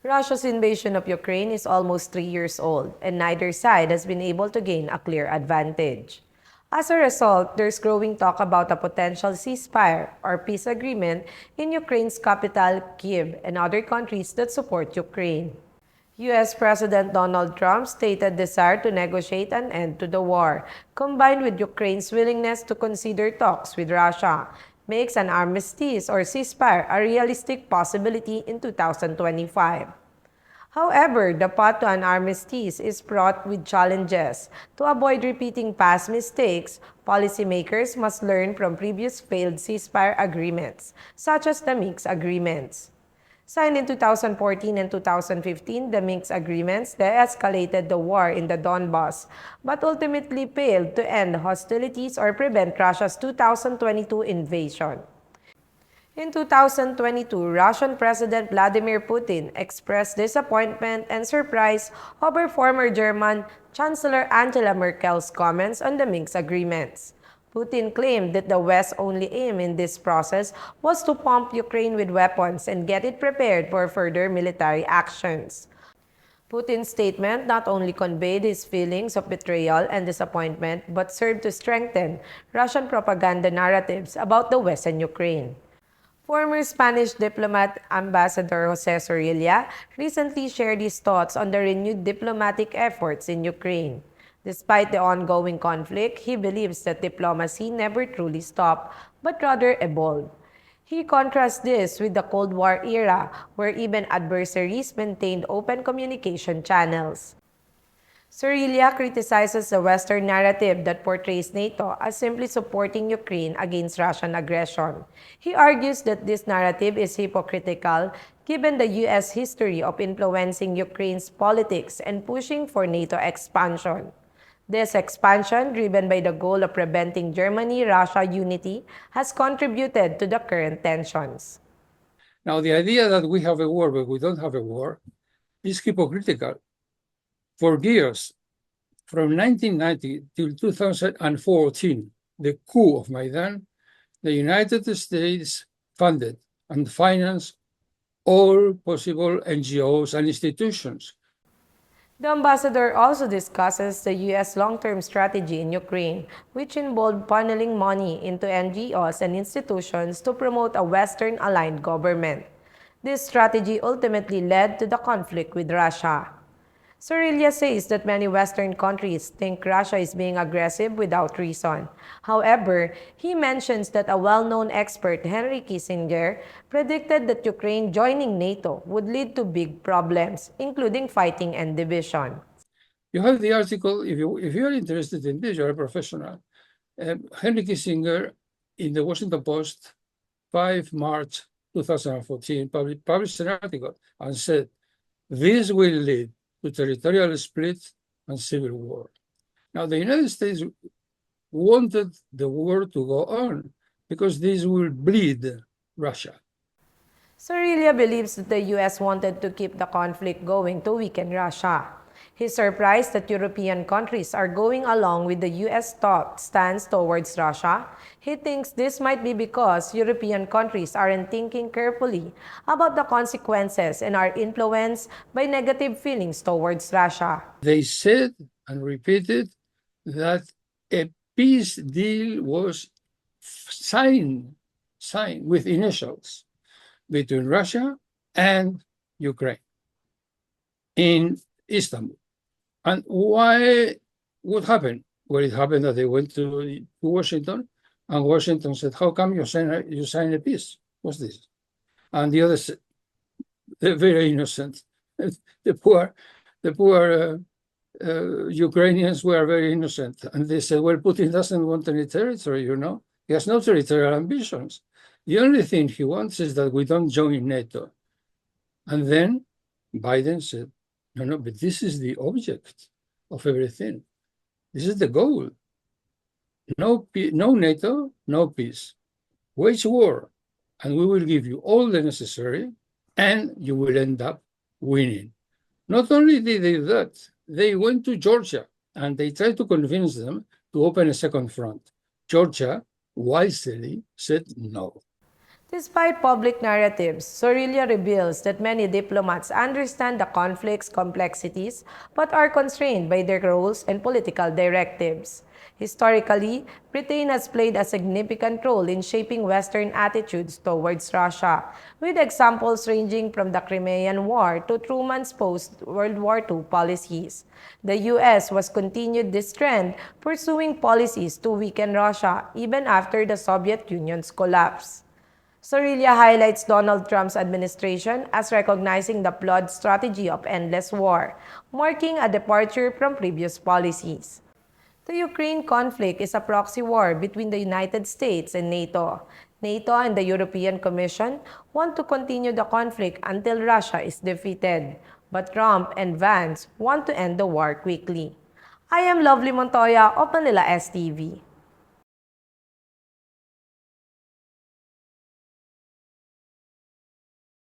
Russia's invasion of Ukraine is almost 3 years old, and neither side has been able to gain a clear advantage. As a result, there's growing talk about a potential ceasefire or peace agreement in Ukraine's capital, Kiev, and other countries that support Ukraine. U.S. President Donald Trump stated desire to negotiate an end to the war, combined with Ukraine's willingness to consider talks with Russia, makes an armistice or ceasefire a realistic possibility in 2025. However, the path to an armistice is fraught with challenges. To avoid repeating past mistakes, policymakers must learn from previous failed ceasefire agreements, such as the Minsk agreements. Signed in 2014 and 2015, the Minsk agreements de-escalated the war in the Donbas, but ultimately failed to end hostilities or prevent Russia's 2022 invasion. In 2022, Russian President Vladimir Putin expressed disappointment and surprise over former German Chancellor Angela Merkel's comments on the Minsk agreements. Putin claimed that the West's only aim in this process was to pump Ukraine with weapons and get it prepared for further military actions. Putin's statement not only conveyed his feelings of betrayal and disappointment, but served to strengthen Russian propaganda narratives about the West and Ukraine. Former Spanish diplomat Ambassador Jose Zorrilla recently shared his thoughts on the renewed diplomatic efforts in Ukraine. Despite the ongoing conflict, he believes that diplomacy never truly stopped, but rather evolved. He contrasts this with the Cold War era, where even adversaries maintained open communication channels. Zorrilla criticizes the Western narrative that portrays NATO as simply supporting Ukraine against Russian aggression. He argues that this narrative is hypocritical given the U.S. history of influencing Ukraine's politics and pushing for NATO expansion. This expansion, driven by the goal of preventing Germany-Russia unity, has contributed to the current tensions. Now, the idea that we have a war but we don't have a war is hypocritical. For years, from 1990 till 2014, the coup of Maidan, the United States funded and financed all possible NGOs and institutions. The ambassador also discusses the U.S. long-term strategy in Ukraine, which involved funneling money into NGOs and institutions to promote a Western-aligned government. This strategy ultimately led to the conflict with Russia. Zorrilla says that many Western countries think Russia is being aggressive without reason. However, he mentions that a well-known expert, Henry Kissinger, predicted that Ukraine joining NATO would lead to big problems, including fighting and division. You have the article, if you're interested in this, you're a professional. Henry Kissinger in the Washington Post, 5 March 2014, published an article and said, this will lead to territorial split and civil war. Now, the United States wanted the war to go on because this will bleed Russia. Zorrilla believes that the U.S. wanted to keep the conflict going to weaken Russia. He's surprised that European countries are going along with the U.S. stance towards Russia. He thinks this might be because European countries aren't thinking carefully about the consequences and are influenced by negative feelings towards Russia. They said and repeated that a peace deal was signed with initials between Russia and Ukraine in Istanbul. And why? What happened? Well, it happened that they went to Washington, and Washington said, how come you sign a peace? What's this? And the other said, they're very innocent. The poor Ukrainians were very innocent. And they said, well, Putin doesn't want any territory, you know. He has no territorial ambitions. The only thing he wants is that we don't join NATO. And then Biden said, no, but this is the object of everything. This is the goal. No NATO, no peace. Wage war, and we will give you all the necessary, and you will end up winning. Not only did they do that, they went to Georgia, and they tried to convince them to open a second front. Georgia wisely said no. Despite public narratives, Uriu reveals that many diplomats understand the conflict's complexities but are constrained by their roles and political directives. Historically, Britain has played a significant role in shaping Western attitudes towards Russia, with examples ranging from the Crimean War to Truman's post-World War II policies. The US was continued this trend, pursuing policies to weaken Russia even after the Soviet Union's collapse. Sorilla highlights Donald Trump's administration as recognizing the flawed strategy of endless war, marking a departure from previous policies. The Ukraine conflict is a proxy war between the United States and NATO. NATO and the European Commission want to continue the conflict until Russia is defeated, but Trump and Vance want to end the war quickly. I am Lovely Montoya of Manila STV.